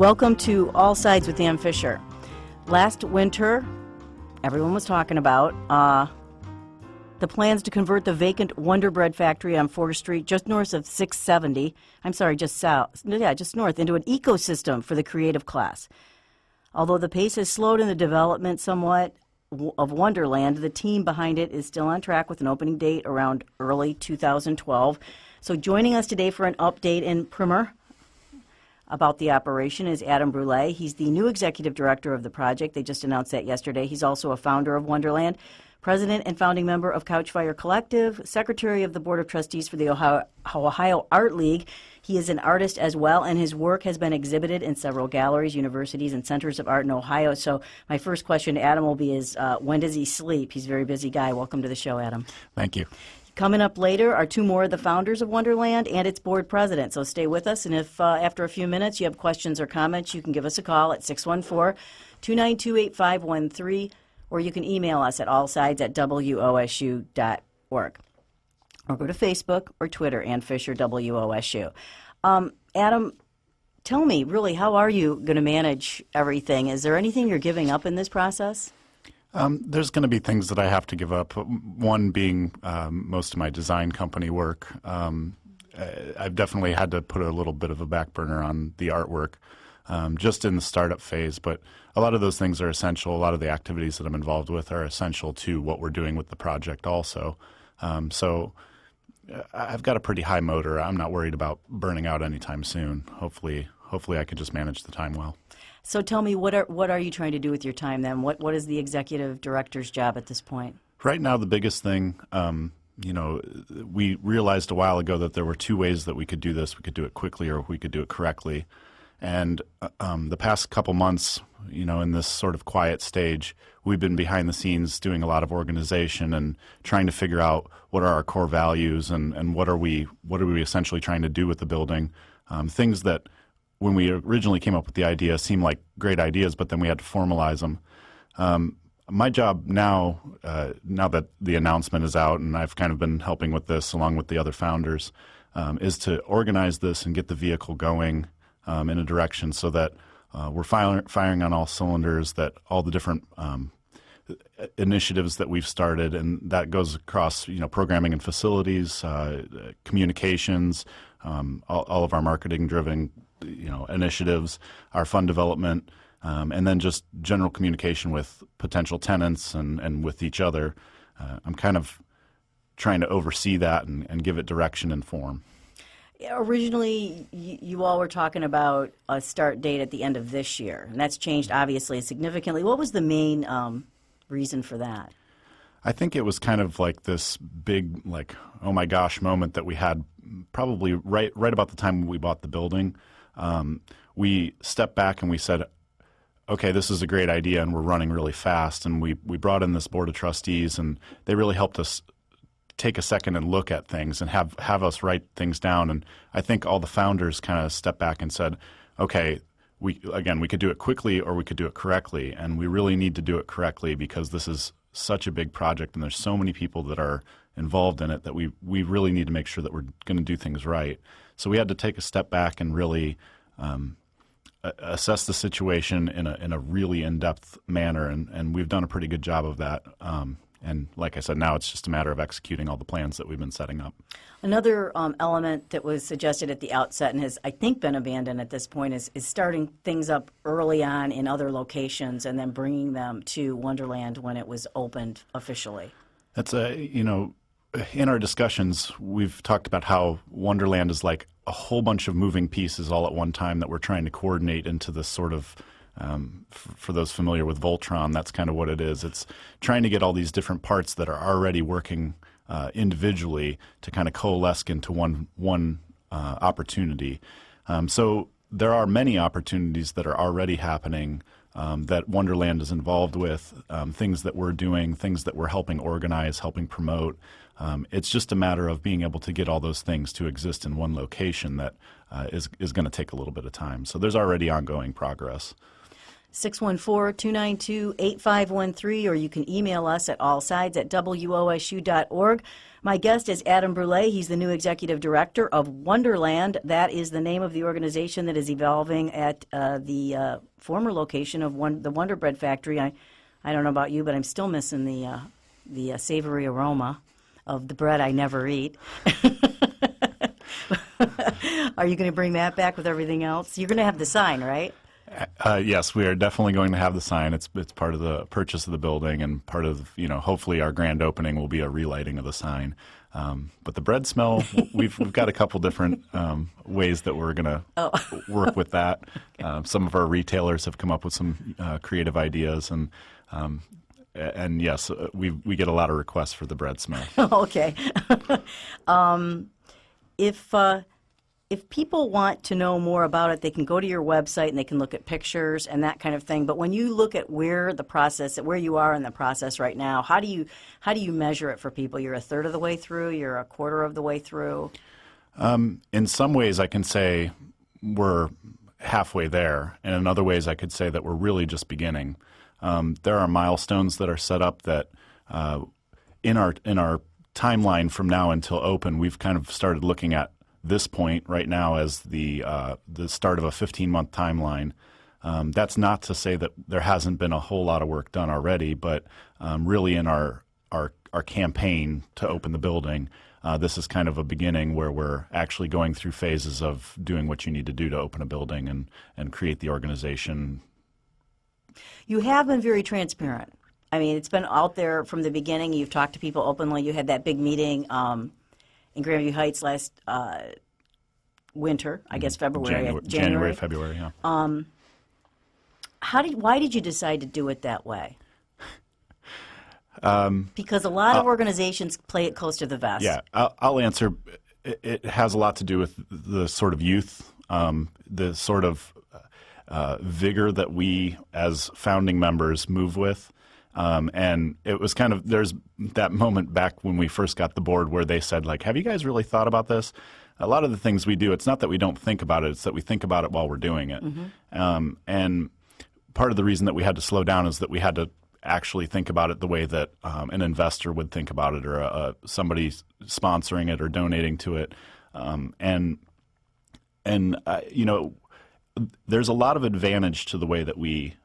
Welcome to All Sides with Dan Fisher. Last winter, everyone was talking about the plans to convert the vacant Wonder Bread factory on 4th Street, just north of 670, just north, into an ecosystem for the creative class. Although the pace has slowed in the development somewhat of Wonderland, the team behind it is still on track with an opening date around early 2012. So joining us today for an update and primer about the operation is Adam Brouillette. He's the new executive director of the project. They just announced that yesterday. He's also a founder of Wonderland, president and founding member of Couchfire Collective, secretary of the board of trustees for the Ohio Art League. He is an artist as well, and his work has been exhibited in several galleries, universities, and centers of art in Ohio. So my first question to Adam will be when does he sleep? He's a very busy guy. Welcome to the show, Adam. Thank you. Coming up later are two more of the founders of Wonderland and its board president. So stay with us, and if after a few minutes you have questions or comments, you can give us a call at 614-292-8513, or you can email us at allsides@wosu.org. Or go to Facebook or Twitter, and Fisher WOSU. Adam, tell me, really, how are you going to manage everything? Is there anything you're giving up in this process? There's going to be things that I have to give up, one being most of my design company work. I've definitely had to put a little bit of a back burner on the artwork just in the startup phase, but a lot of those things are essential. A lot of the activities that I'm involved with are essential to what we're doing with the project also. So I've got a pretty high motor. I'm not worried about burning out anytime soon. Hopefully I can just manage the time well. So tell me, what are you trying to do with your time then? What is the executive director's job at this point? Right now, the biggest thing, we realized a while ago that there were two ways that we could do this. We could do it quickly or we could do it correctly. And the past couple months, in this sort of quiet stage, we've been behind the scenes doing a lot of organization and trying to figure out what are our core values and what are we essentially trying to do with the building. Things that when we originally came up with the idea seemed like great ideas, but then we had to formalize them. My job now that the announcement is out, and I've kind of been helping with this along with the other founders, is to organize this and get the vehicle going in a direction so that we're firing on all cylinders, that all the different initiatives that we've started, and that goes across programming and facilities, communications, all of our marketing-driven initiatives, our fund development, and then just general communication with potential tenants and with each other. I'm kind of trying to oversee that and give it direction and form. Originally, you all were talking about a start date at the end of this year, and that's changed obviously significantly. What was the main reason for that? I think it was kind of like this big, oh my gosh moment that we had probably right about the time we bought the building. We stepped back and we said, okay, this is a great idea and we're running really fast. And we brought in this board of trustees, and they really helped us take a second and look at things and have us write things down. And I think all the founders kind of stepped back and said, okay, we could do it quickly or we could do it correctly. And we really need to do it correctly because this is such a big project and there's so many people that are involved in it that we really need to make sure that we're going to do things right. So we had to take a step back and really assess the situation in a really in-depth manner, and we've done a pretty good job of that. And like I said, now it's just a matter of executing all the plans that we've been setting up. Another element that was suggested at the outset and has, I think, been abandoned at this point is starting things up early on in other locations and then bringing them to Wonderland when it was opened officially. That's in our discussions, we've talked about how Wonderland is like a whole bunch of moving pieces all at one time that we're trying to coordinate into this sort of, for those familiar with Voltron, that's kind of what it is. It's trying to get all these different parts that are already working individually to kind of coalesce into one opportunity. So there are many opportunities that are already happening that Wonderland is involved with, things that we're doing, things that we're helping organize, helping promote. It's just a matter of being able to get all those things to exist in one location that is going to take a little bit of time. So there's already ongoing progress. 614-292-8513, or you can email us at allsides@wosu.org. My guest is Adam Brouillette. He's the new executive director of Wonderland. That is the name of the organization that is evolving at the former location of the Wonder Bread Factory. I don't know about you, but I'm still missing the savory aroma of the bread I never eat. Are you going to bring that back with everything else? You're going to have the sign, right? Yes, we are definitely going to have the sign. It's part of the purchase of the building, and part of, hopefully our grand opening will be a relighting of the sign. But the bread smell, we've got a couple different ways that we're going to work with that. Okay. Some of our retailers have come up with some creative ideas, and yes, we get a lot of requests for the bread smell. Okay. If people want to know more about it, they can go to your website and they can look at pictures and that kind of thing. But when you look at where you are in the process right now, how do you measure it for people? You're a third of the way through, you're a quarter of the way through? In some ways, I can say we're halfway there, and in other ways, I could say that we're really just beginning. There are milestones that are set up that in our timeline from now until open, we've kind of started looking at this point right now as the start of a 15-month timeline. That's not to say that there hasn't been a whole lot of work done already, but really in our campaign to open the building, this is kind of a beginning where we're actually going through phases of doing what you need to do to open a building and create the organization. You have been very transparent. I mean, it's been out there from the beginning. You've talked to people openly. You had that big meeting in Grandview Heights last winter, I guess January, February, yeah. Why did you decide to do it that way? Because a lot of organizations play it close to the vest. Yeah, I'll answer. It has a lot to do with the sort of youth, the sort of vigor that we as founding members move with. And it was kind of, there's that moment back when we first got the board where they said, like, have you guys really thought about this? A lot of the things we do, it's not that we don't think about it, it's that we think about it while we're doing it. Mm-hmm. And part of the reason that we had to slow down is that we had to actually think about it the way that an investor would think about it, or somebody sponsoring it or donating to it. There's a lot of advantage to the way that we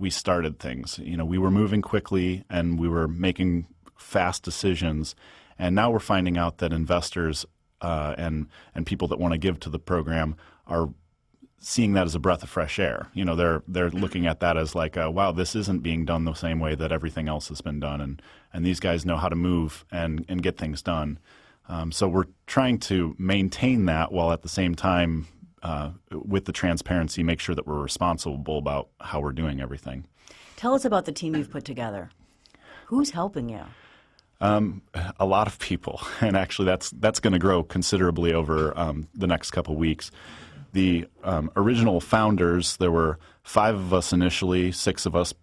started things. We were moving quickly and we were making fast decisions, and now we're finding out that investors and people that want to give to the program are seeing that as a breath of fresh air. They're looking at that as like, wow, this isn't being done the same way that everything else has been done, and these guys know how to move and get things done. So we're trying to maintain that while at the same time, with the transparency, make sure that we're responsible about how we're doing everything. Tell us about the team you've put together. Who's helping you? A lot of people, and actually that's going to grow considerably over the next couple weeks. The original founders, there were 5 of us initially, 6 of us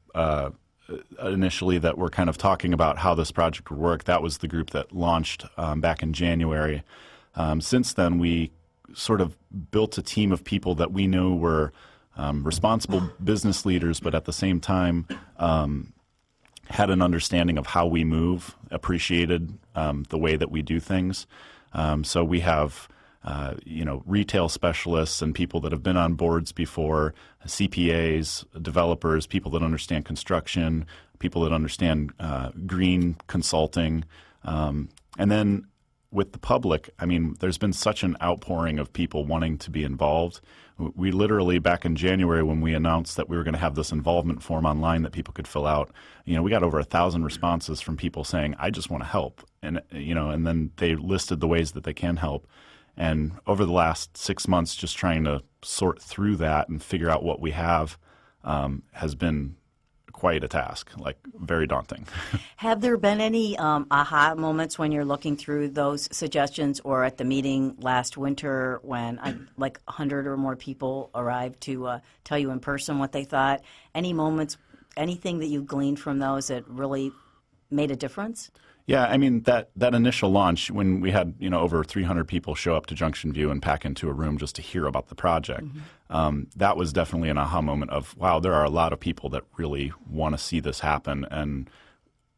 initially that were kind of talking about how this project would work. That was the group that launched back in January. Since then, we sort of built a team of people that we knew were responsible business leaders, but at the same time had an understanding of how we move, appreciated the way that we do things. So we have retail specialists and people that have been on boards before, CPAs, developers, people that understand construction, people that understand green consulting, and then with the public, I mean, there's been such an outpouring of people wanting to be involved. We literally, back in January when we announced that we were going to have this involvement form online that people could fill out, we got over 1,000 responses from people saying, I just want to help. And then they listed the ways that they can help. And over the last 6 months, just trying to sort through that and figure out what we have has been quite a task, like very daunting. Have there been any aha moments when you're looking through those suggestions, or at the meeting last winter when like 100 or more people arrived to tell you in person what they thought? Any moments, anything that you gleaned from those that really made a difference? Yeah, I mean, that initial launch, when we had, over 300 people show up to Junction View and pack into a room just to hear about the project, that was definitely an aha moment of, wow, there are a lot of people that really want to see this happen. And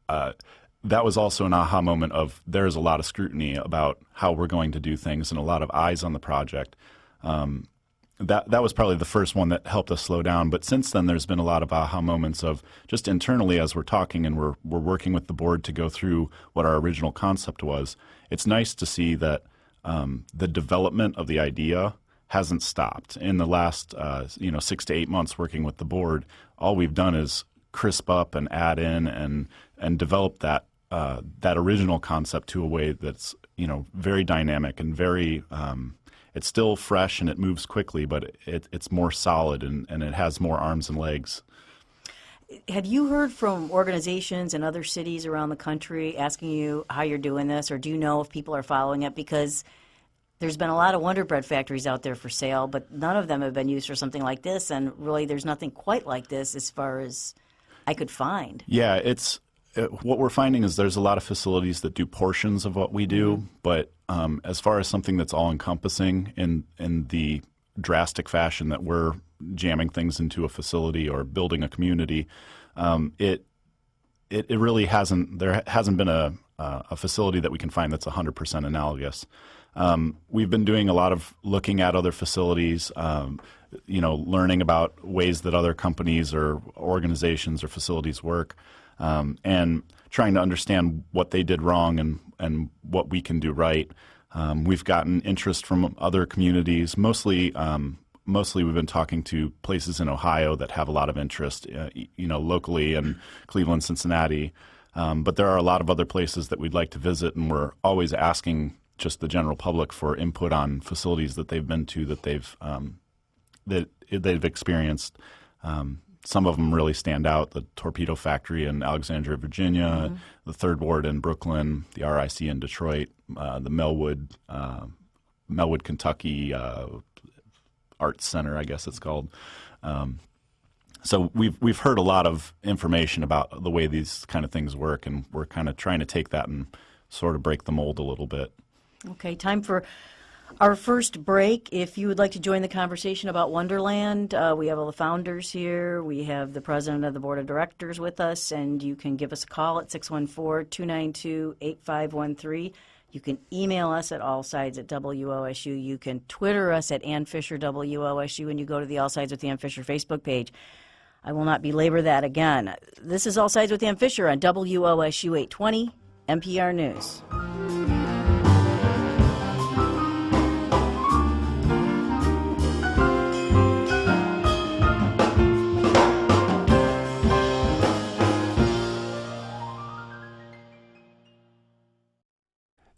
that was also an aha moment of, there's a lot of scrutiny about how we're going to do things and a lot of eyes on the project. That was probably the first one that helped us slow down. But since then, there's been a lot of aha moments of just internally as we're talking and we're working with the board to go through what our original concept was. It's nice to see that the development of the idea hasn't stopped. In the last 6 to 8 months working with the board, all we've done is crisp up and add in and develop that original concept to a way that's very dynamic and very it's still fresh and it moves quickly, but it's more solid and it has more arms and legs. Have you heard from organizations in other cities around the country asking you how you're doing this, or do you know if people are following it? Because there's been a lot of Wonder Bread factories out there for sale, but none of them have been used for something like this, and really there's nothing quite like this as far as I could find. Yeah, what we're finding is there's a lot of facilities that do portions of what we do, but as far as something that's all-encompassing in the drastic fashion that we're jamming things into a facility or building a community, it really hasn't. There hasn't been a facility that we can find that's 100% analogous. We've been doing a lot of looking at other facilities, learning about ways that other companies or organizations or facilities work. And trying to understand what they did wrong and what we can do right. We've gotten interest from other communities. Mostly we've been talking to places in Ohio that have a lot of interest, locally, and Cleveland, Cincinnati. But there are a lot of other places that we'd like to visit, and we're always asking just the general public for input on facilities that they've been to that they've experienced. Some of them really stand out: the Torpedo Factory in Alexandria, Virginia, the Third Ward in Brooklyn, the RIC in Detroit, the Melwood, Kentucky Arts Center, I guess it's called. So we've heard a lot of information about the way these kind of things work, and we're kind of trying to take that and sort of break the mold a little bit. Okay, time for our first break. If you would like to join the conversation about Wonderland, we have all the founders here. We have the president of the board of directors with us, and you can give us a call at 614-292-8513. You can email us at allsides@WOSU. You can Twitter us at Ann Fisher WOSU, and you go to the All Sides with Ann Fisher Facebook page. I will not belabor that again. This is All Sides with Ann Fisher on WOSU 820 NPR News.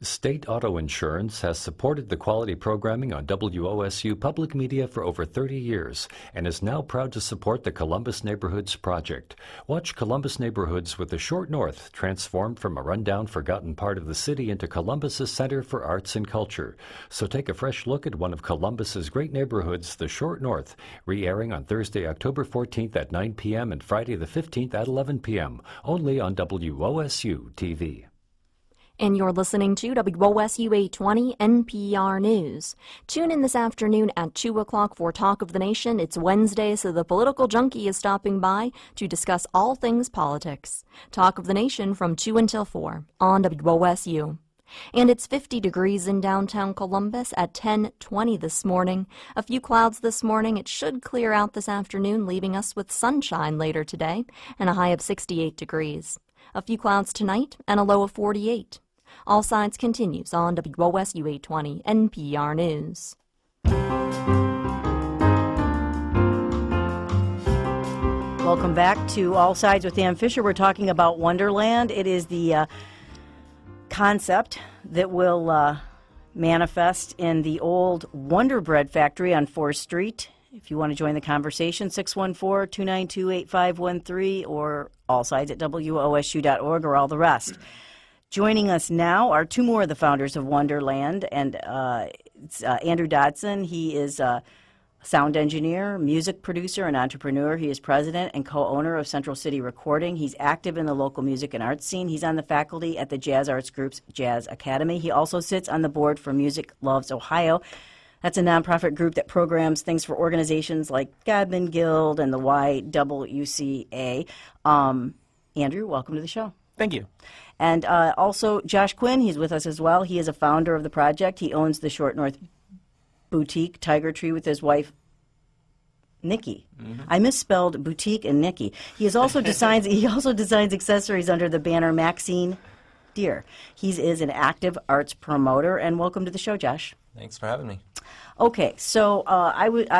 State Auto Insurance has supported the quality programming on WOSU Public Media for over 30 years and is now proud to support the Columbus Neighborhoods Project. Watch Columbus Neighborhoods with the Short North transformed from a rundown, forgotten part of the city into Columbus's Center for Arts and Culture. So take a fresh look at one of Columbus's great neighborhoods, the Short North, re-airing on Thursday, October 14th at 9 p.m. and Friday the 15th at 11 p.m., only on WOSU TV. And you're listening to WOSU 820 NPR News. Tune in this afternoon at 2 o'clock for Talk of the Nation. It's Wednesday, so the political junkie is stopping by to discuss all things politics. Talk of the Nation from 2 until 4 on WOSU. And it's 50 degrees in downtown Columbus at 10:20 this morning. A few clouds this morning. It should clear out this afternoon, leaving us with sunshine later today and a high of 68 degrees. A few clouds tonight and a low of 48. All Sides continues on WOSU 820 NPR News. Welcome back to All Sides with Ann Fisher. We're talking about Wonderland. It is the concept that will manifest in the old Wonder Bread factory on 4th Street. If you want to join the conversation, 614-292-8513 or allsides@wosu.org or all the rest. Joining us now are two more of the founders of Wonderland, and it's Andrew Dodson. He is sound engineer, music producer, and entrepreneur. He is president and co-owner of Central City Recording. He's active in the local music and arts scene. He's on the faculty at the Jazz Arts Group's Jazz Academy. He also sits on the board for Music Loves Ohio. That's a nonprofit group that programs things for organizations like Godman Guild and the YWCA. Andrew, welcome to the show. Thank you. And also Josh Quinn, he's with us as well. He is a founder of the project. He owns the Short North Boutique Tiger Tree with his wife, Nikki. I misspelled boutique and Nikki. He also designs accessories under the banner Maxine Deer. He is an active arts promoter. And welcome to the show, Josh. Thanks for having me. Okay, so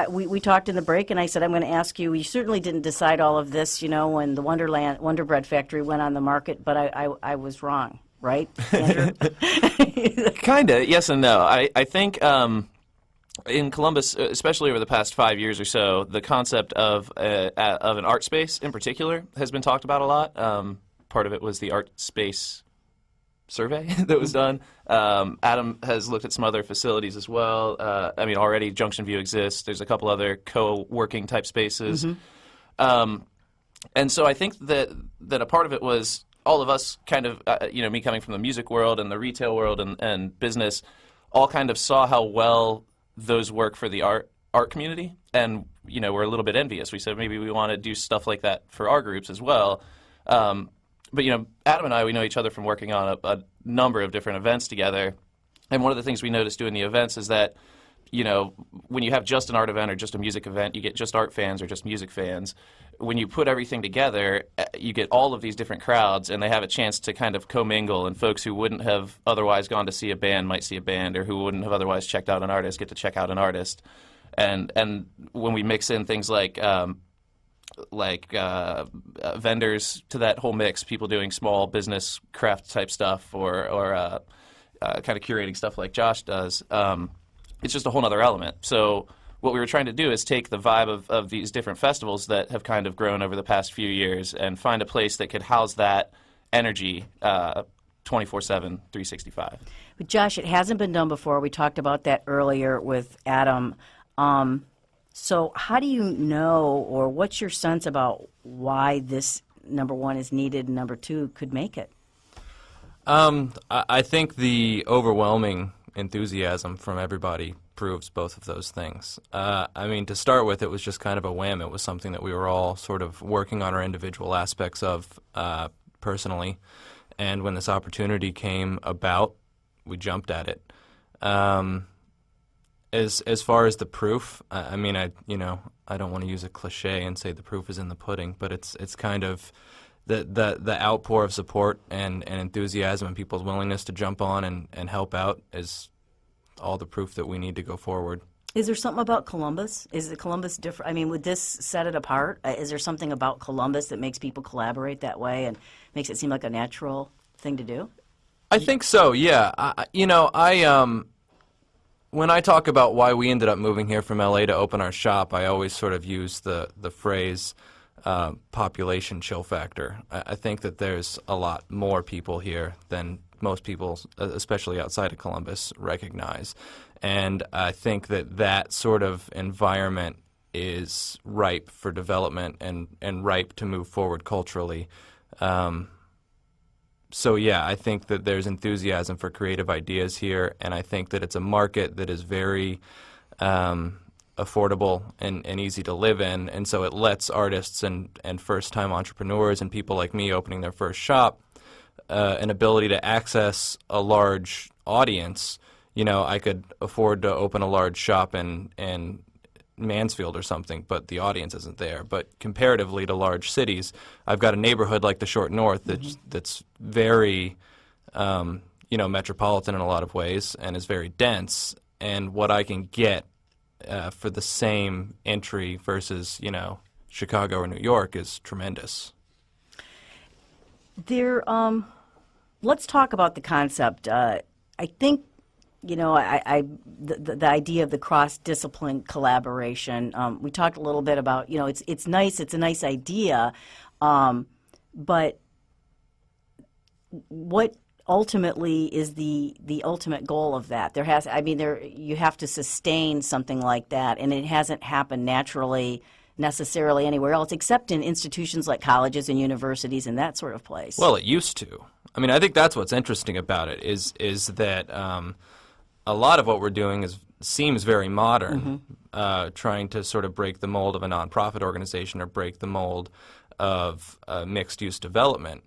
we talked in the break, and I said I'm going to ask you. You certainly didn't decide all of this, when the Wonder Bread Factory went on the market, but I was wrong, right, Andrew? Kinda, yes and no. I think in Columbus, especially over the past 5 years or so, the concept of an art space in particular has been talked about a lot. Part of it was the art space survey that was done. Adam has looked at some other facilities as well. Already Junction View exists. There's a couple other co-working type spaces. And so I think that a part of it was all of us kind of, me coming from the music world and the retail world and business, all kind of saw how well those work for the art community. And, we're a little bit envious. We said maybe we want to do stuff like that for our groups as well. But, Adam and I, we know each other from working on a number of different events together. And one of the things we noticed doing the events is that, when you have just an art event or just a music event, you get just art fans or just music fans. When you put everything together, you get all of these different crowds, and they have a chance to kind of commingle, and folks who wouldn't have otherwise gone to see a band might see a band, or who wouldn't have otherwise checked out an artist get to check out an artist. And when we mix in things like vendors to that whole mix, people doing small business craft type stuff or kind of curating stuff like Josh does, it's just a whole other element. So what we were trying to do is take the vibe of these different festivals that have kind of grown over the past few years and find a place that could house that energy 24/7, 365. But Josh, it hasn't been done before. We talked about that earlier with Adam. So how do you know, or what's your sense about why this, number one, is needed, and number two, could make it? I think the overwhelming enthusiasm from everybody proves both of those things. To start with, it was just kind of a whim. It was something that we were all sort of working on our individual aspects of personally. And when this opportunity came about, we jumped at it. As far as the proof, I don't want to use a cliche and say the proof is in the pudding, but it's kind of the outpour of support and enthusiasm and people's willingness to jump on and help out is all the proof that we need to go forward. Is there something about Columbus? Is the Columbus different? Would this set it apart? Is there something about Columbus that makes people collaborate that way and makes it seem like a natural thing to do? I think so, yeah. When I talk about why we ended up moving here from LA to open our shop, I always sort of use the phrase population chill factor. I think that there's a lot more people here than most people, especially outside of Columbus, recognize. And I think that sort of environment is ripe for development and ripe to move forward culturally. So yeah, I think that there's enthusiasm for creative ideas here, and I think that it's a market that is very affordable and easy to live in, and so it lets artists and first-time entrepreneurs and people like me opening their first shop an ability to access a large audience. I could afford to open a large shop in Mansfield or something, but the audience isn't there. But comparatively to large cities, I've got a neighborhood like the Short North that's very, metropolitan in a lot of ways and is very dense. And what I can get for the same entry versus, Chicago or New York is tremendous. Let's talk about the concept. I think, the idea of the cross-discipline collaboration. We talked a little bit about, it's nice. It's a nice idea, but what ultimately is the ultimate goal of that. You have to sustain something like that, and it hasn't happened naturally necessarily anywhere else except in institutions like colleges and universities and that sort of place. Well, it used to. I mean, I think that's what's interesting about it is that a lot of what we're doing seems very modern, trying to sort of break the mold of a nonprofit organization or break the mold of mixed-use development.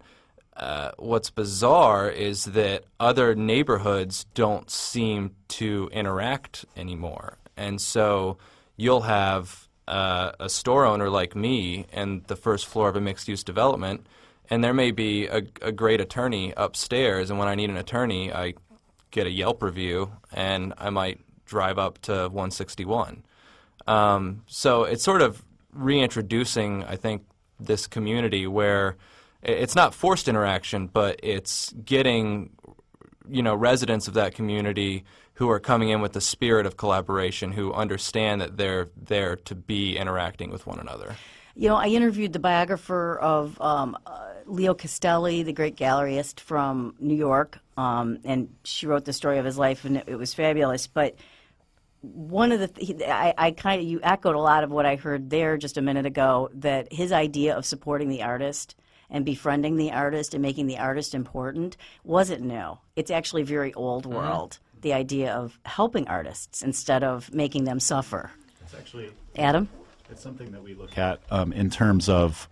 What's bizarre is that other neighborhoods don't seem to interact anymore. And so you'll have a store owner like me in the first floor of a mixed-use development, and there may be a great attorney upstairs, and when I need an attorney, I get a Yelp review, and I might drive up to 161. So it's sort of reintroducing, I think, this community where it's not forced interaction, but it's getting, residents of that community who are coming in with the spirit of collaboration, who understand that they're there to be interacting with one another. I interviewed the biographer of Leo Castelli, the great galleryist from New York, and she wrote the story of his life, and it was fabulous. But one of the you echoed a lot of what I heard there just a minute ago, that his idea of supporting the artist and befriending the artist and making the artist important wasn't new. It's actually very old world, the idea of helping artists instead of making them suffer. It's actually, Adam? It's something that we look at in terms of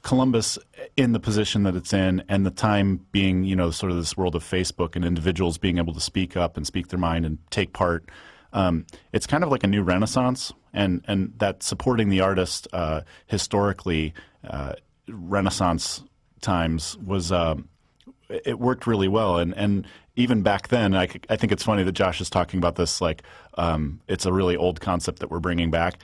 Columbus in the position that it's in, and the time being, sort of this world of Facebook and individuals being able to speak up and speak their mind and take part. It's kind of like a new renaissance, and that supporting the artist historically, Renaissance times was it worked really well, and even back then, I think it's funny that Josh is talking about this like it's a really old concept that we're bringing back.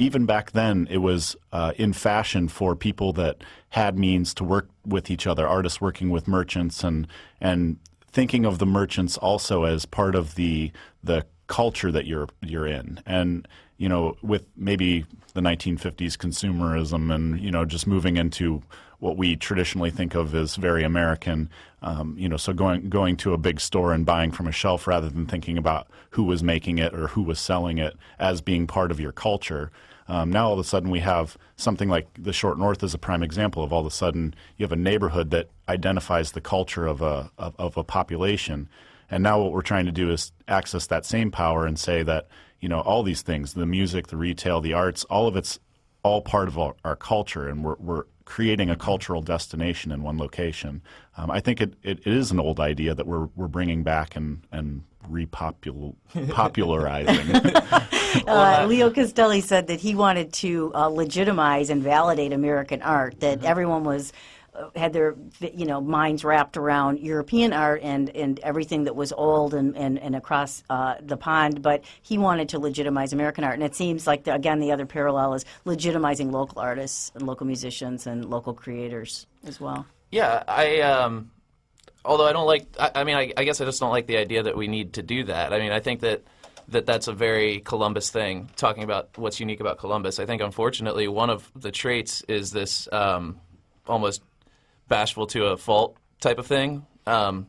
Even back then, it was in fashion for people that had means to work with each other, artists working with merchants, and thinking of the merchants also as part of the culture that you're in. And with maybe the 1950s consumerism and just moving into what we traditionally think of as very American, so going to a big store and buying from a shelf rather than thinking about who was making it or who was selling it as being part of your culture. Now all of a sudden we have something like the Short North as a prime example of all of a sudden you have a neighborhood that identifies the culture of a population. And now what we're trying to do is access that same power and say that, all these things, the music, the retail, the arts, all of it's all part of our culture, and we're creating a cultural destination in one location. I think it is an old idea that we're bringing back and popularizing. Leo Castelli said that he wanted to legitimize and validate American art, that everyone had their minds wrapped around European art and everything that was old and across the pond, but he wanted to legitimize American art. And it seems like, the other parallel is legitimizing local artists and local musicians and local creators as well. Yeah, although I don't like, I guess I just don't like the idea that we need to do that. I mean, I think that's a very Columbus thing, talking about what's unique about Columbus. I think, unfortunately, one of the traits is this almost bashful to a fault type of thing. I'm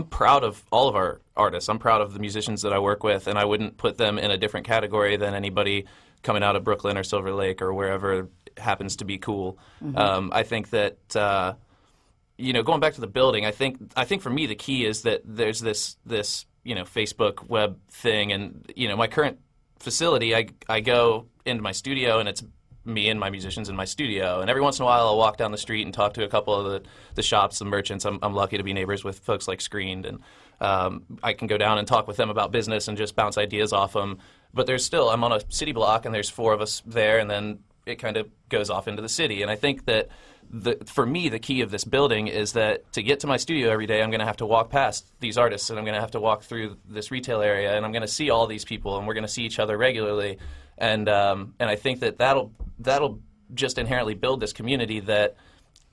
proud of all of our artists. I'm proud of the musicians that I work with, and I wouldn't put them in a different category than anybody coming out of Brooklyn or Silver Lake or wherever happens to be cool. I think that going back to the building, I think for me the key is that there's this Facebook web thing, and my current facility, I go into my studio and it's me and my musicians in my studio, and every once in a while I'll walk down the street and talk to a couple of the shops, the merchants. I'm lucky to be neighbors with folks like Screened, and I can go down and talk with them about business and just bounce ideas off them. But I'm on a city block, and there's 4 of us there, and then it kind of goes off into the city. And I think that for me, the key of this building is that to get to my studio every day, I'm going to have to walk past these artists, and I'm going to have to walk through this retail area, and I'm going to see all these people, and we're going to see each other regularly. And I think that that'll just inherently build this community that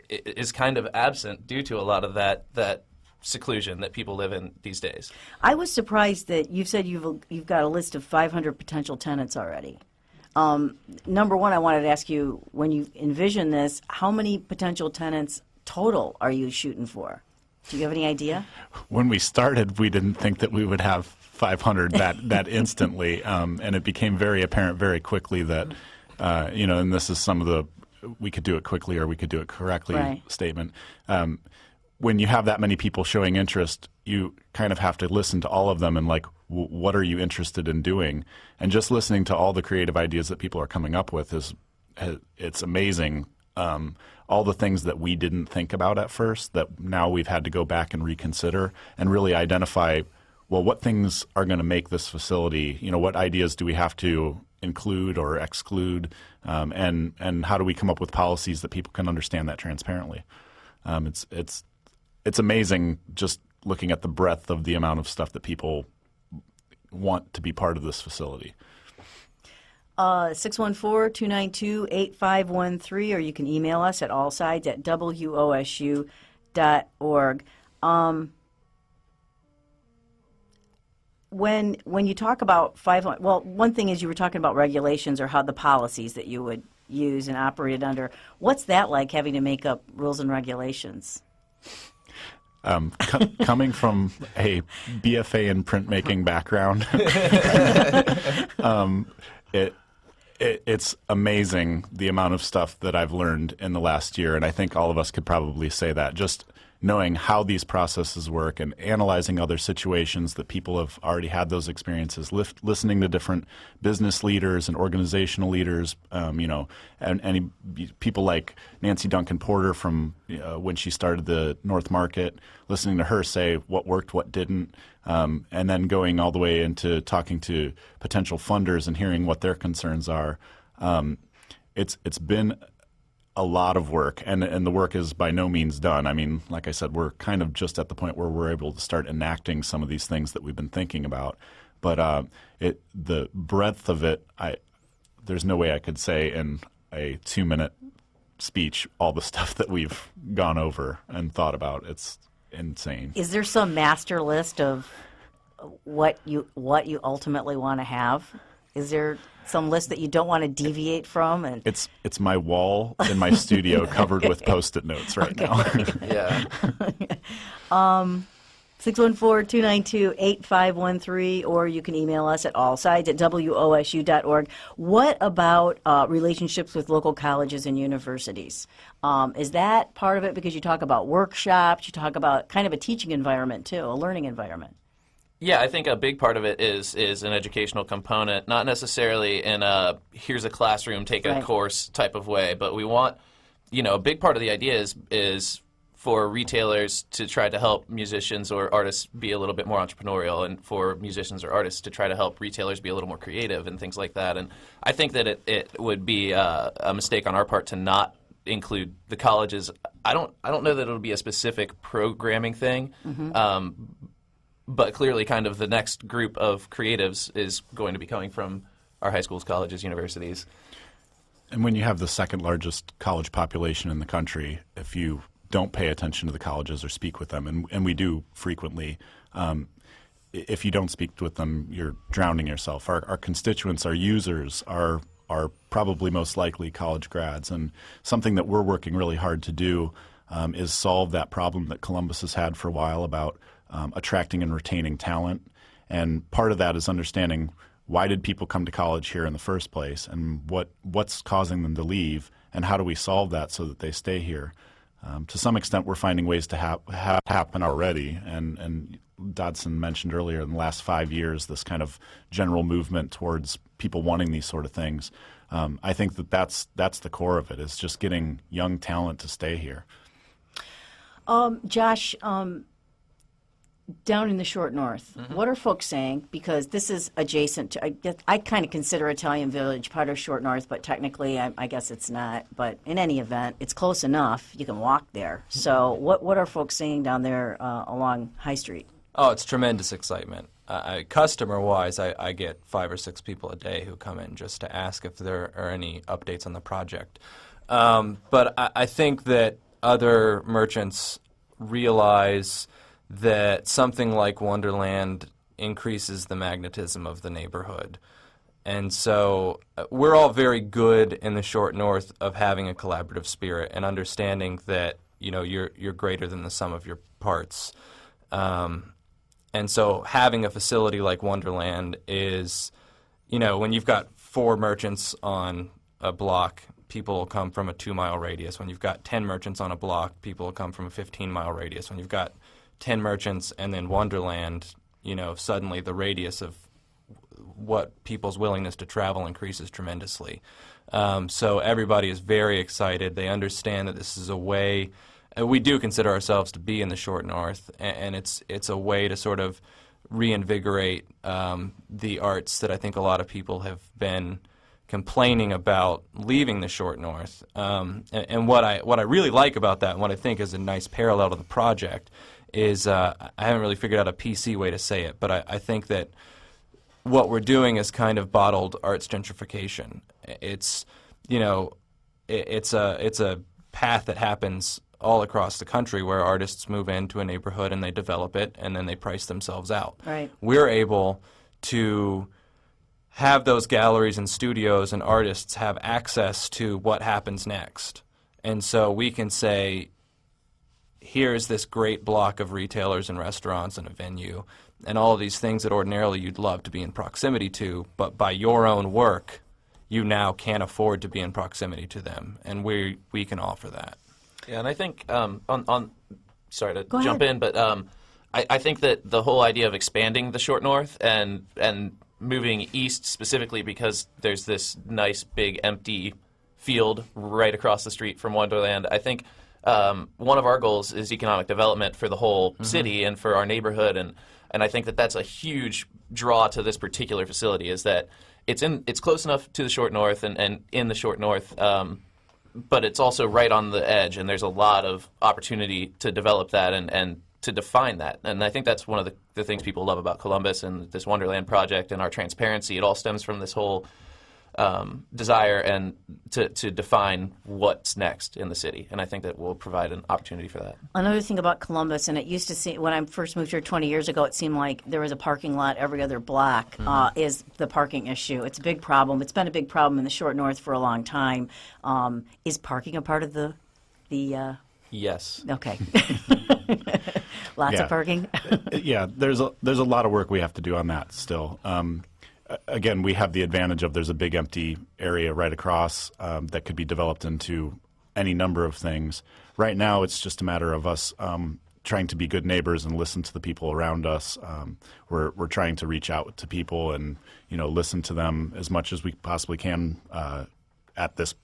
is kind of absent due to a lot of that seclusion that people live in these days. I was surprised that you said you've got a list of 500 potential tenants already. Number one, I wanted to ask you, when you envision this, how many potential tenants total are you shooting for? Do you have any idea? When we started, we didn't think that we would have 500 that instantly, and it became very apparent very quickly that, and this is some of the we could do it quickly or we could do it correctly Right. statement. When you have that many people showing interest, you kind of have to listen to all of them and what are you interested in doing? And just listening to all the creative ideas that people are coming up with it's amazing. All the things that we didn't think about at first that now we've had to go back and reconsider and really identify, well, what things are going to make this facility, what ideas do we have to include or exclude, and how do we come up with policies that people can understand that transparently. It's amazing just looking at the breadth of the amount of stuff that people want to be part of this facility. 614-292-8513, or you can email us at allsides@wosu.org. When you talk about 500, well, one thing is you were talking about regulations or how the policies that you would use and operate under. What's that like, having to make up rules and regulations? Coming from a BFA in printmaking background, it's amazing the amount of stuff that I've learned in the last year, and I think all of us could probably say that. Just knowing how these processes work and analyzing other situations that people have already had those experiences, listening to different business leaders and organizational leaders, and people like Nancy Duncan Porter from when she started the North Market, listening to her say what worked, what didn't, and then going all the way into talking to potential funders and hearing what their concerns are. It's been a lot of work, and the work is by no means done. I mean, like I said, we're kind of just at the point where we're able to start enacting some of these things that we've been thinking about. But the breadth of it, there's no way I could say in a 2-minute speech all the stuff that we've gone over and thought about. It's insane. Is there some master list of what you ultimately want to have? Is there some list that you don't want to deviate from? And it's my wall in my studio covered with Post-it notes right now. Yeah. 614-292-8513, or you can email us at allsides@wosu.org. What about relationships with local colleges and universities? Is that part of it? Because you talk about workshops, you talk about kind of a teaching environment too, a learning environment. Yeah, I think a big part of it is an educational component, not necessarily in a here's a classroom, take a Right. course type of way, but we want, a big part of the idea is for retailers to try to help musicians or artists be a little bit more entrepreneurial, and for musicians or artists to try to help retailers be a little more creative and things like that. And I think that it would be a mistake on our part to not include the colleges. I don't know that it'll be a specific programming thing. But clearly kind of the next group of creatives is going to be coming from our high schools, colleges, universities. And when you have the second largest college population in the country, if you don't pay attention to the colleges or speak with them, and we do frequently, if you don't speak with them, you're drowning yourself. Our constituents, our users, are probably most likely college grads. And something that we're working really hard to do is solve that problem that Columbus has had for a while about attracting and retaining talent. And part of that is understanding, why did people come to college here in the first place, and what's causing them to leave, and how do we solve that so that they stay here? To some extent, we're finding ways to have happen already. And Dodson mentioned earlier, in the last 5 years, this kind of general movement towards people wanting these sort of things. I think that's the core of it, is just getting young talent to stay here. Josh, down in the short north, what are folks saying? Because this is adjacent to, I kind of consider Italian Village part of short north, but technically I guess it's not. But in any event, it's close enough. You can walk there. So what are folks saying down there along High Street? Oh, it's tremendous excitement. Customer-wise, I get 5 or 6 people a day who come in just to ask if there are any updates on the project. But I think that other merchants realize that something like Wonderland increases the magnetism of the neighborhood. And so we're all very good in the short north of having a collaborative spirit and understanding that you're greater than the sum of your parts. And so having a facility like Wonderland is, when you've got 4 merchants on a block, people will come from a 2-mile radius. When you've got 10 merchants on a block, people will come from a 15-mile radius. When you've got 10 merchants and then Wonderland, suddenly the radius of what people's willingness to travel increases tremendously. So everybody is very excited. They understand that this is a way. We do consider ourselves to be in the short north, and it's a way to sort of reinvigorate the arts that I think a lot of people have been complaining about leaving the short north. And what I really like about that, and what I think is a nice parallel to the project, is I haven't really figured out a PC way to say it, but I think that what we're doing is kind of bottled arts gentrification. It's it's a path that happens all across the country where artists move into a neighborhood and they develop it and then they price themselves out. Right. We're able to have those galleries and studios and artists have access to what happens next. And so we can say, here's this great block of retailers and restaurants and a venue and all of these things that ordinarily you'd love to be in proximity to, but by your own work, you now can't afford to be in proximity to them, and we can offer that. Yeah, and I think sorry to Go jump ahead. in, but I think that the whole idea of expanding the short north and moving east specifically because there's this nice big empty field right across the street from Wonderland, I think one of our goals is economic development for the whole city and for our neighborhood, and I think that that's a huge draw to this particular facility is that it's close enough to the short north and in the short north, but it's also right on the edge, and there's a lot of opportunity to develop that and to define that. And I think that's one of the things people love about Columbus and this Wonderland project and our transparency. It all stems from this whole desire and to define what's next in the city, and I think that will provide an opportunity for that. Another thing about Columbus, and it used to seem, when I first moved here 20 years ago, it seemed like there was a parking lot every other block, is the parking issue. It's a big problem. It's been a big problem in the short north for a long time. Is parking a part of the Yes. okay. Lots Yeah. of parking? Yeah, there's a lot of work we have to do on that still. Again, we have the advantage of there's a big empty area right across that could be developed into any number of things. Right now, it's just a matter of us trying to be good neighbors and listen to the people around us. We're trying to reach out to people and listen to them as much as we possibly can at this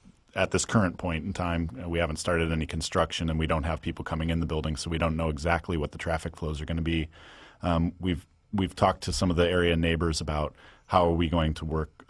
current point in time. We haven't started any construction, and we don't have people coming in the building, so we don't know exactly what the traffic flows are going to be. We've talked to some of the area neighbors about how are we going to work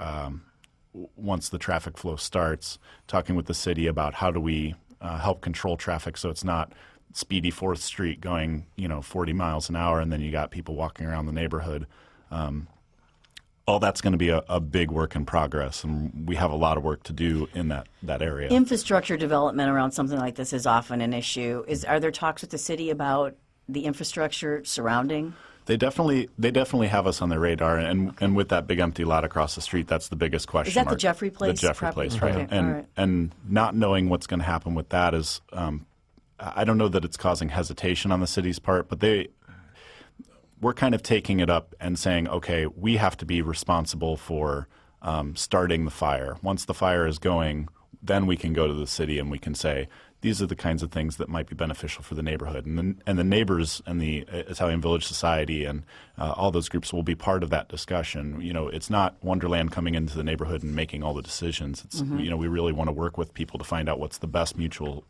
once the traffic flow starts, talking with the city about how do we help control traffic so it's not speedy 4th Street going 40 miles an hour and then you got people walking around the neighborhood. All that's going to be a big work in progress, and we have a lot of work to do in that area. Infrastructure development around something like this is often an issue. Are there talks with the city about the infrastructure surrounding? They definitely have us on their radar, and with that big empty lot across the street, that's the biggest question Is that mark. the Jeffrey Place? The Jeffrey property? Place, right? Okay, all right. And not knowing what's going to happen with that is, I don't know that it's causing hesitation on the city's part, but we're kind of taking it up and saying, okay, we have to be responsible for starting the fire. Once the fire is going, then we can go to the city and we can say, these are the kinds of things that might be beneficial for the neighborhood. And the neighbors and the Italian Village Society and all those groups will be part of that discussion. It's not Wonderland coming into the neighborhood and making all the decisions. It's we really want to work with people to find out what's the best mutual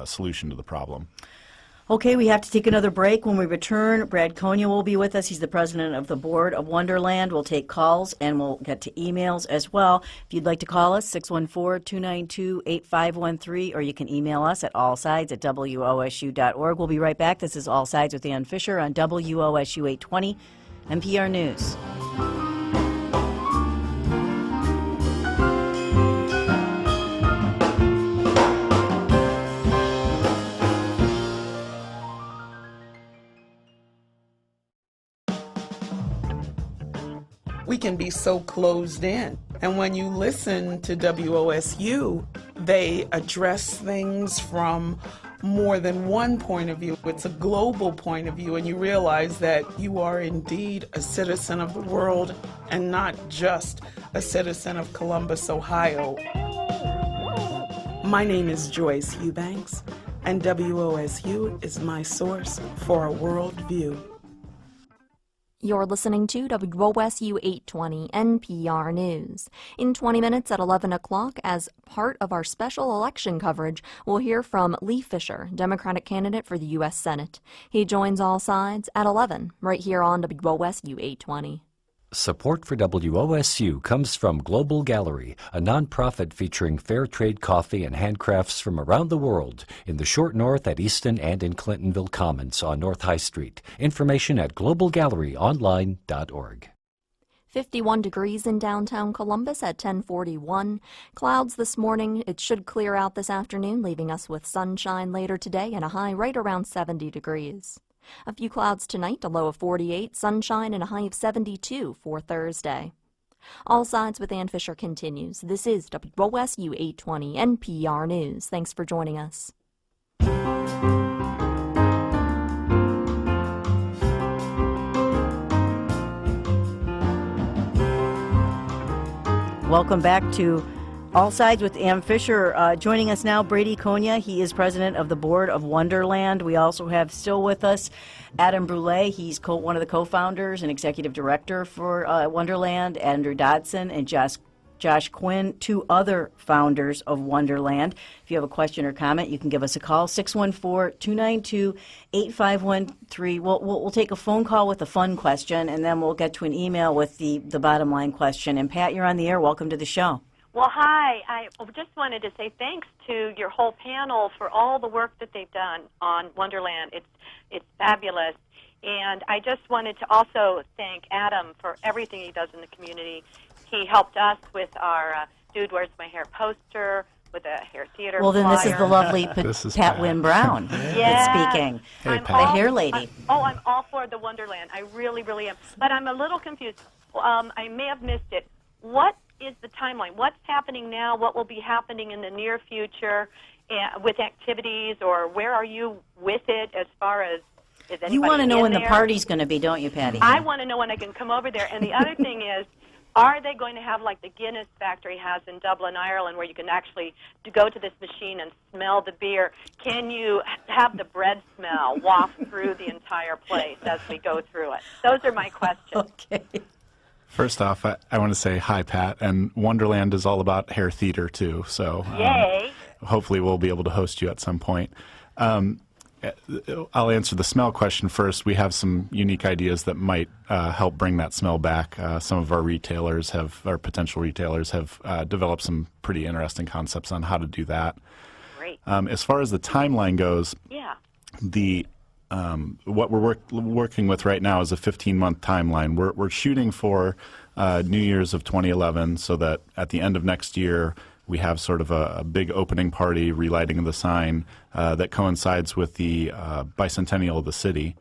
solution to the problem. Okay, we have to take another break. When we return, Brad Konya will be with us. He's the president of the board of Wonderland. We'll take calls and we'll get to emails as well. If you'd like to call us, 614-292-8513, or you can email us at allsides@wosu.org. We'll be right back. This is All Sides with Ann Fisher on WOSU 820 NPR News. We can be so closed in. And when you listen to WOSU, they address things from more than one point of view. It's a global point of view, and you realize that you are indeed a citizen of the world and not just a citizen of Columbus, Ohio. My name is Joyce Eubanks, and WOSU is my source for a world view. You're listening to WOSU 820 NPR News. In 20 minutes at 11 o'clock, as part of our special election coverage, we'll hear from Lee Fisher, Democratic candidate for the U.S. Senate. He joins All Sides at 11, right here on WOSU 820. Support for WOSU comes from Global Gallery, a nonprofit featuring fair trade coffee and handcrafts from around the world in the Short North at Easton and in Clintonville Commons on North High Street. Information at globalgalleryonline.org. 51 degrees in downtown Columbus at 10:41. Clouds this morning. It should clear out this afternoon, leaving us with sunshine later today and a high right around 70 degrees. A few clouds tonight, a low of 48, sunshine and a high of 72 for Thursday. All Sides with Ann Fisher continues. This is WOSU 820 NPR News. Thanks for joining us. Welcome back to All Sides with Ann Fisher. Joining us now, Brady Konya. He is president of the board of Wonderland. We also have still with us Adam Brouillette. He's one of the co-founders and executive director for Wonderland. Andrew Dodson and Josh Quinn, two other founders of Wonderland. If you have a question or comment, you can give us a call, 614-292-8513. We'll take a phone call with a fun question, and then we'll get to an email with the bottom line question. And Pat, you're on the air. Welcome to the show. Well, hi. I just wanted to say thanks to your whole panel for all the work that they've done on Wonderland. It's fabulous. And I just wanted to also thank Adam for everything he does in the community. He helped us with our Dude, Where's My Hair poster, with a hair theater Well, then flyer. This is the lovely Pat Wynne Brown Yeah. that's speaking. Hey, The hair lady. I'm all for the Wonderland. I really, really am. But I'm a little confused. I may have missed it. What is the timeline? What's happening now? What will be happening in the near future with activities, or where are you with it as far as is anybody You want to know in when the there? party's going to be, don't you, Patty? I want to know when I can come over there. And the other thing is, are they going to have like the Guinness factory has in Dublin, Ireland, where you can actually go to this machine and smell the beer? Can you have the bread smell waft through the entire place as we go through it? Those are my questions. Okay. First off, I want to say hi, Pat, and Wonderland is all about hair theater, too, so Yay. Hopefully we'll be able to host you at some point. I'll answer the smell question first. We have some unique ideas that might help bring that smell back. Some of our potential retailers have developed some pretty interesting concepts on how to do that. Great. As far as the timeline goes, Yeah. What we're working with right now is a 15-month timeline. We're shooting for New Year's of 2011, so that at the end of next year we have sort of a big opening party, relighting of the sign that coincides with the bicentennial of the city.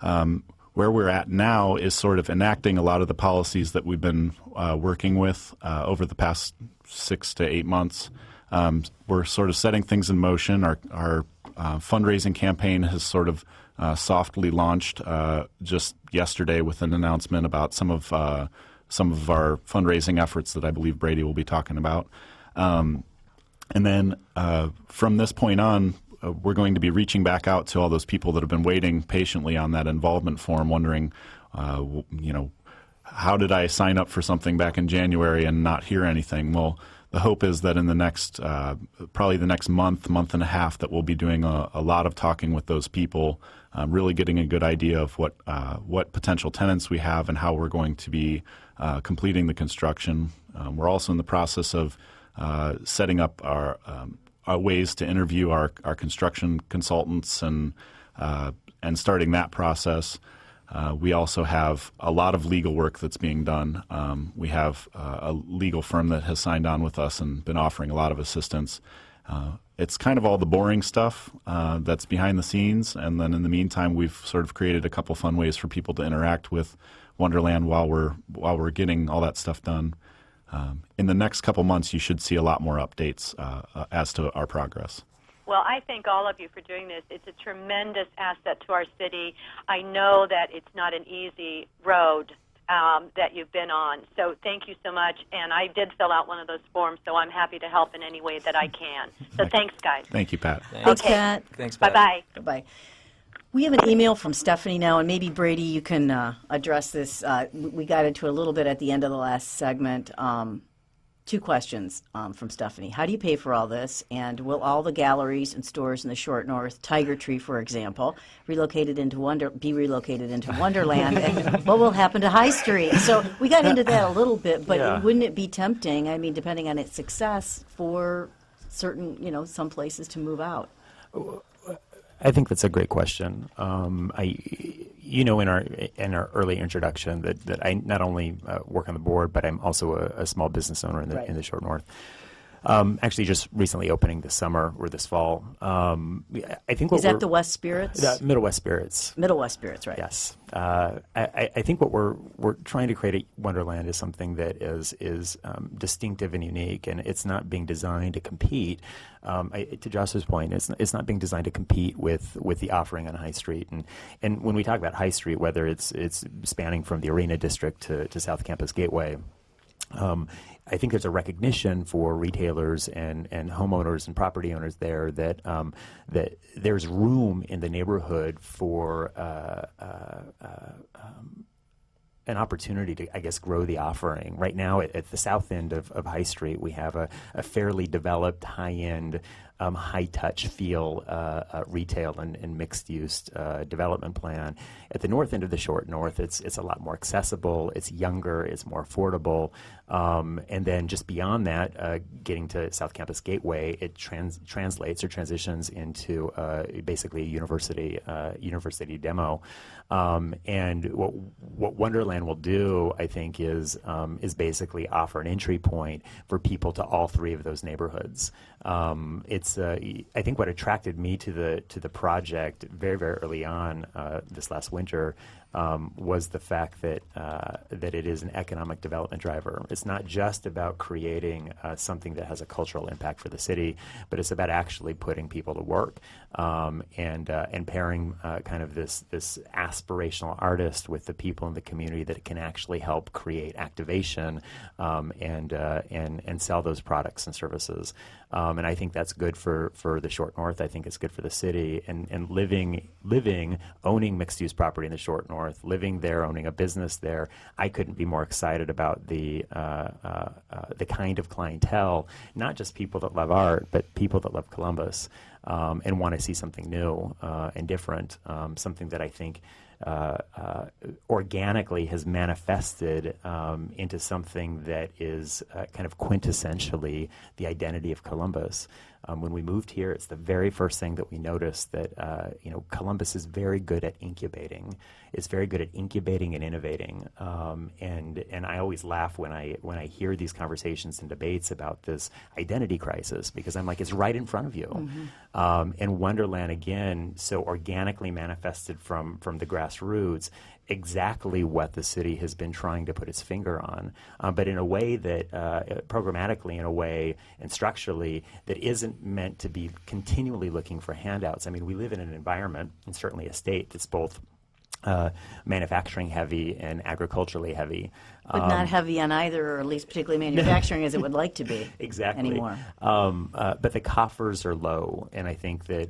Where we're at now is sort of enacting a lot of the policies that we've been working with over the past 6 to 8 months. We're sort of setting things in motion. Our fundraising campaign has sort of softly launched just yesterday with an announcement about some of our fundraising efforts that I believe Brady will be talking about. And then from this point on, we're going to be reaching back out to all those people that have been waiting patiently on that involvement form, wondering, how did I sign up for something back in January and not hear anything? Well, the hope is that in the next, probably the next month and a half, that we'll be doing a lot of talking with those people, really getting a good idea of what potential tenants we have and how we're going to be completing the construction. We're also in the process of setting up our ways to interview our construction consultants and starting that process. We also have a lot of legal work that's being done. We have a legal firm that has signed on with us and been offering a lot of assistance. It's kind of all the boring stuff that's behind the scenes, and then in the meantime, we've sort of created a couple fun ways for people to interact with Wonderland while we're getting all that stuff done. In the next couple months, you should see a lot more updates as to our progress. Well, I thank all of you for doing this. It's a tremendous asset to our city. I know that it's not an easy road that you've been on. So thank you so much. And I did fill out one of those forms, so I'm happy to help in any way that I can. So thanks, guys. Thank you, Pat. Thanks, Pat. Thanks, Pat. Bye-bye. Bye-bye. We have an email from Stephanie now, and maybe, Brady, you can address this. We got into a little bit at the end of the last segment. Two questions from Stephanie. How do you pay for all this? And will all the galleries and stores in the Short North, Tiger Tree, for example, be relocated into Wonderland? And what will happen to High Street? So we got into that a little bit, but wouldn't it be tempting, I mean, depending on its success, for certain, some places to move out? I think that's a great question. In our early introduction, that I not only work on the board, but I'm also a small business owner in the Short North. Actually, just recently opening this summer or this fall. I think is that the West Spirits? Middle West Spirits. Middle West Spirits, right? Yes. I think what we're trying to create at Wonderland is something that is distinctive and unique, and it's not being designed to compete. To Josh's point, it's not being designed to compete with the offering on High Street. And when we talk about High Street, whether it's spanning from the Arena District to South Campus Gateway, I think there's a recognition for retailers and homeowners and property owners there that there's room in the neighborhood for an opportunity to, I guess, grow the offering. Right now, at the south end of High Street, we have a fairly developed, high-end, high-touch feel retail and mixed-use development plan. At the north end of the Short North, it's a lot more accessible, it's younger, it's more affordable. And then just beyond that, getting to South Campus Gateway, it translates or transitions into basically a university demo. And what Wonderland will do, I think, is basically offer an entry point for people to all three of those neighborhoods. I think what attracted me to the project very, very early on this last winter was the fact that it is an economic development driver. It's not just about creating something that has a cultural impact for the city, but it's about actually putting people to work and pairing kind of this aspirational artist with the people in the community that can actually help create activation and sell those products and services. And I think that's good for the Short North. I think it's good for the city. And living, owning mixed-use property in the Short North, living there, owning a business there, I couldn't be more excited about the kind of clientele, not just people that love art, but people that love Columbus and want to see something new and different, something that I think organically has manifested into something that is kind of quintessentially the identity of Columbus. When we moved here, it's the very first thing that we noticed that Columbus is very good at incubating. It's very good at incubating and innovating. And I always laugh when I hear these conversations and debates about this identity crisis, because I'm like, it's right in front of you. Mm-hmm. And Wonderland, again, so organically manifested from the grassroots, exactly what the city has been trying to put its finger on, but in a way that, programmatically in a way and structurally, that isn't meant to be continually looking for handouts. I mean, we live in an environment, and certainly a state, that's both manufacturing heavy and agriculturally heavy. But not heavy on either, or at least particularly manufacturing as it would like to be exactly anymore. But the coffers are low, and I think that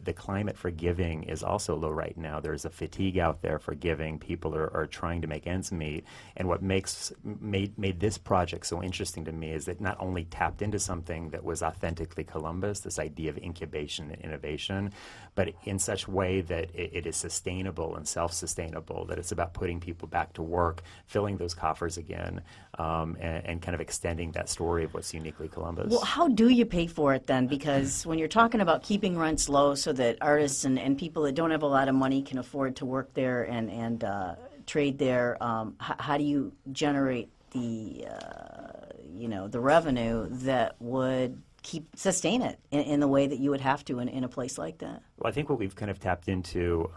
the climate for giving is also low right now. There's a fatigue out there for giving. People are trying to make ends meet. And what made this project so interesting to me is that not only tapped into something that was authentically Columbus, this idea of incubation and innovation, but in such a way that it is sustainable and self-sustainable, that it's about putting people back to work, filling those coffers again, and kind of extending that story of what's uniquely Columbus. Well, how do you pay for it then? Because when you're talking about keeping rents low so that artists and people that don't have a lot of money can afford to work there and trade there, how do you generate the revenue that would sustain it in the way that you would have to in a place like that. Well, I think what we've kind of tapped into,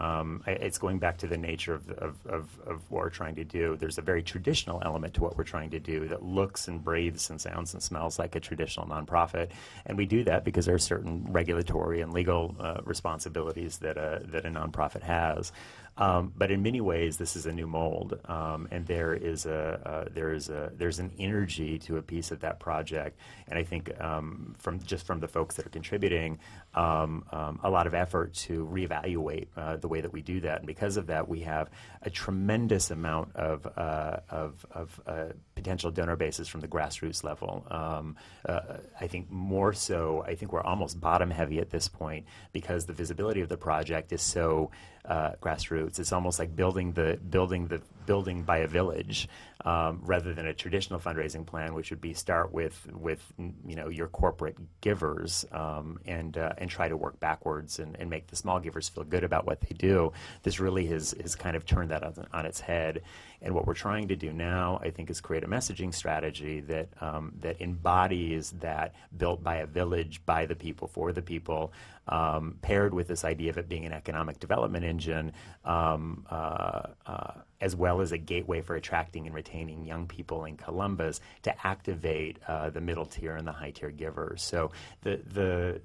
it's going back to the nature of what we're trying to do. There's a very traditional element to what we're trying to do that looks and breathes and sounds and smells like a traditional nonprofit, and we do that because there are certain regulatory and legal responsibilities that a nonprofit has. But in many ways, this is a new mold, and there's an energy to a piece of that project, and I think from the folks that are contributing, a lot of effort to reevaluate the way that we do that, and because of that, we have a tremendous amount of potential donor bases from the grassroots level. I think more so, I think we're almost bottom heavy at this point because the visibility of the project is so grassroots. It's almost like building by a village, rather than a traditional fundraising plan, which would be start with your corporate givers and try to work backwards and make the small givers feel good about what they do. This really has kind of turned that on its head. And what we're trying to do now, I think, is create a messaging strategy that embodies that built by a village, by the people, for the people, paired with this idea of it being an economic development engine, as well as a gateway for attracting and retaining young people in Columbus to activate the middle tier and the high tier givers. So the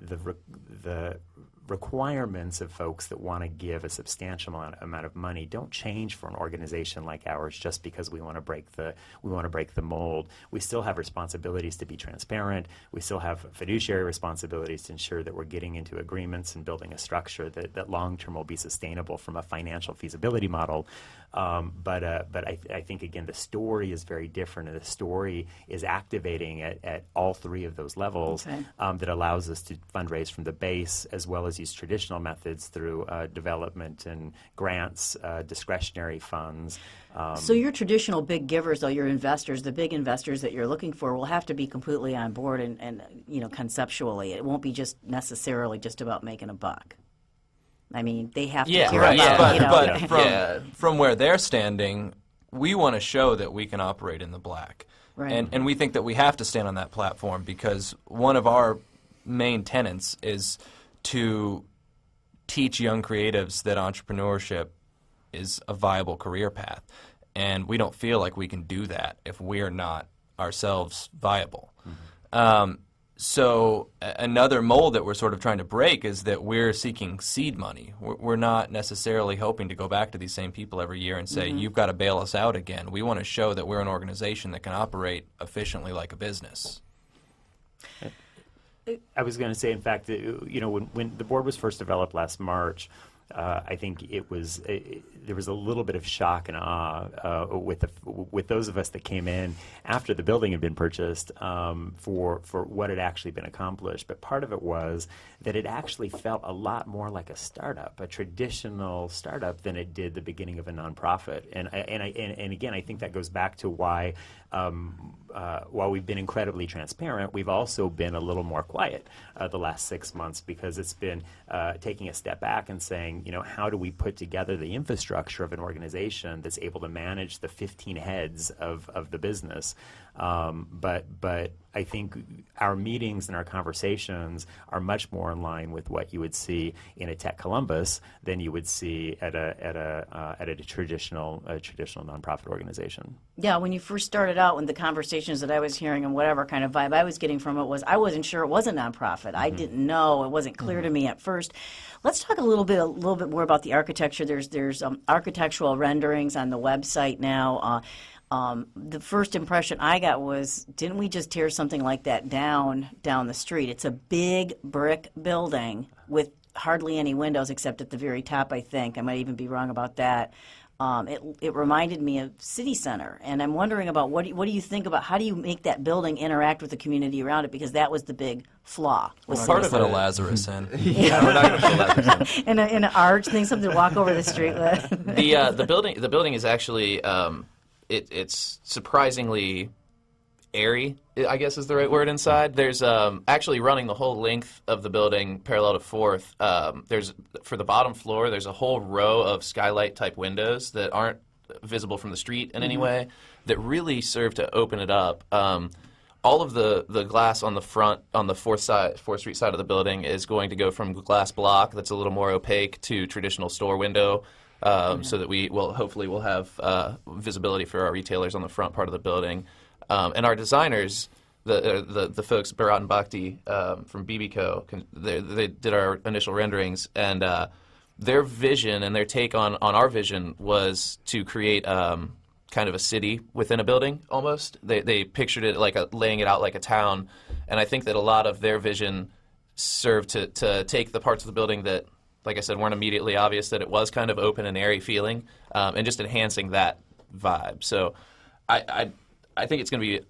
requirements of folks that want to give a substantial amount of money don't change for an organization like ours just because we want to break the mold. We still have responsibilities to be transparent. We still have fiduciary responsibilities to ensure that we're getting into agreements and building a structure that long term will be sustainable from a financial feasibility model. But I think again the story is very different, and the story is activating at all three of those levels. Okay. That allows us to fundraise from the base as well as use traditional methods through development and grants, discretionary funds. So your traditional big givers, though, your investors, the big investors that you're looking for, will have to be completely on board and conceptually. It won't be just necessarily just about making a buck. I mean, they have to care about, But from where they're standing, we want to show that we can operate in the black. Right. And we think that we have to stand on that platform because one of our main tenets is to teach young creatives that entrepreneurship is a viable career path. And we don't feel like we can do that if we're not ourselves viable. Mm-hmm. So another mold that we're sort of trying to break is that we're seeking seed money. We're not necessarily hoping to go back to these same people every year and say, you've got to bail us out again. We want to show that we're an organization that can operate efficiently like a business. I was going to say, in fact, when the board was first developed last March, I think there was a little bit of shock and awe with those of us that came in after the building had been purchased for what had actually been accomplished. But part of it was that it actually felt a lot more like a startup, a traditional startup, than it did the beginning of a nonprofit. And again, I think that goes back to why. While we've been incredibly transparent, we've also been a little more quiet the last 6 months because it's been taking a step back and saying, how do we put together the infrastructure of an organization that's able to manage the 15 heads of the business. But I think our meetings and our conversations are much more in line with what you would see in a Tech Columbus than you would see at a traditional nonprofit organization. Yeah, when you first started out, when the conversations that I was hearing and whatever kind of vibe I was getting from it was, I wasn't sure it was a nonprofit. I didn't know. It wasn't clear to me at first. Let's talk a little bit more about the architecture. There's architectural renderings on the website now. The first impression I got was, didn't we just tear something like that down the street? It's a big brick building with hardly any windows except at the very top, I think. I might even be wrong about that. It reminded me of City Center, and I'm wondering about what do you think about how do you make that building interact with the community around it, because that was the big flaw. Well, part of it a Lazarus in. Yeah, we're not going to put Lazarus in. And an arch thing, something to walk over the street with. The building is actually it's surprisingly airy, I guess is the right word inside. There's actually running the whole length of the building parallel to 4th. There's for the bottom floor, there's a whole row of skylight type windows that aren't visible from the street in any way that really serve to open it up. all of the glass on the front, on the 4th Street side of the building, is going to go from glass block that's a little more opaque to traditional store window, so that we will hopefully will have visibility for our retailers on the front part of the building. And our designers, the folks, Barat and Bhakti from BBCO, they did our initial renderings, and their vision and their take on our vision was to create kind of a city within a building almost. They pictured it like laying it out like a town, and I think that a lot of their vision served to take the parts of the building that, like I said, weren't immediately obvious, that it was kind of open and airy feeling, and just enhancing that vibe. So I think it's going to be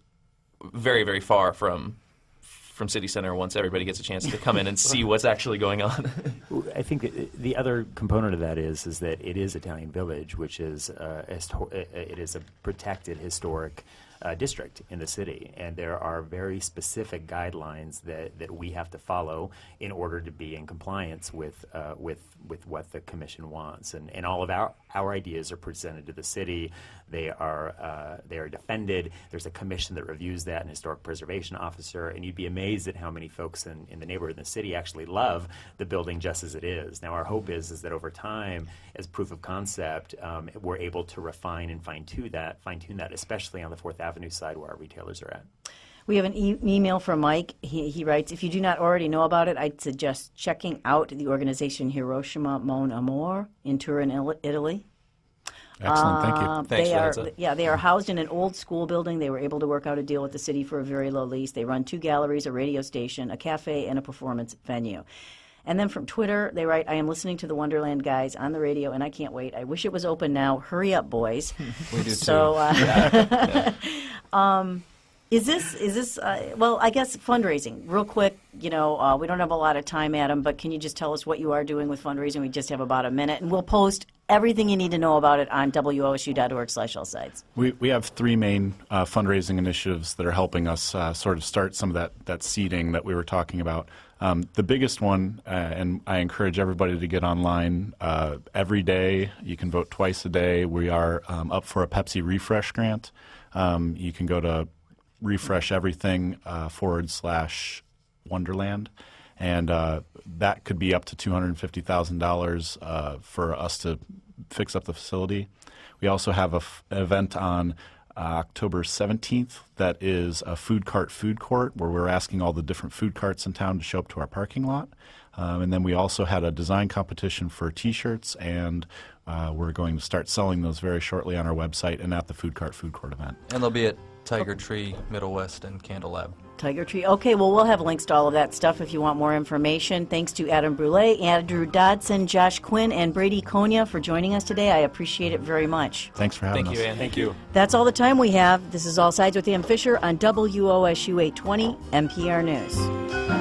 very, very far from City Center once everybody gets a chance to come in and see what's actually going on. I think the other component of that is that it is Italian Village, which is it is a protected historic district in the city, and there are very specific guidelines that we have to follow in order to be in compliance with what the commission wants, and all of our ideas are presented to the city. They are defended. There's a commission that reviews that, an historic preservation officer, and you'd be amazed at how many folks in the neighborhood in the city actually love the building just as it is. Now, our hope is that over time, as proof of concept, we're able to refine and fine-tune that, especially on the 4th Avenue side where our retailers are at. We have an email from Mike. He writes, if you do not already know about it, I'd suggest checking out the organization Hiroshima Mon Amour in Turin, Italy. Excellent, thank you. Thanks for the heads up. They are housed in an old school building. They were able to work out a deal with the city for a very low lease. They run 2 galleries, a radio station, a cafe, and a performance venue. And then from Twitter, they write, I am listening to the Wonderland guys on the radio, and I can't wait. I wish it was open now. Hurry up, boys. We do So, too. Is this well, I guess fundraising, real quick, we don't have a lot of time, Adam, but can you just tell us what you are doing with fundraising? We just have about a minute, and we'll post everything you need to know about it on wosu.org/allsides. We have 3 main fundraising initiatives that are helping us sort of start some of that seeding that we were talking about. The biggest one, and I encourage everybody to get online every day. You can vote twice a day. We are up for a Pepsi Refresh grant. You can go to refresh everything /Wonderland, and that could be up to $250,000 for us to fix up the facility. We also have an event on October 17th that is a food court where we're asking all the different food carts in town to show up to our parking lot. And then we also had a design competition for T-shirts, and we're going to start selling those very shortly on our website and at the food court event. And they'll be at Tiger Tree, Middle West, and Candle Lab. Tiger Tree. Okay, well, we'll have links to all of that stuff if you want more information. Thanks to Adam Brouillette, Andrew Dodson, Josh Quinn, and Brady Konya for joining us today. I appreciate it very much. Thanks for having us. Thank you, Ann. Thank you. That's all the time we have. This is All Sides with Ann Fisher on WOSU 820 NPR News.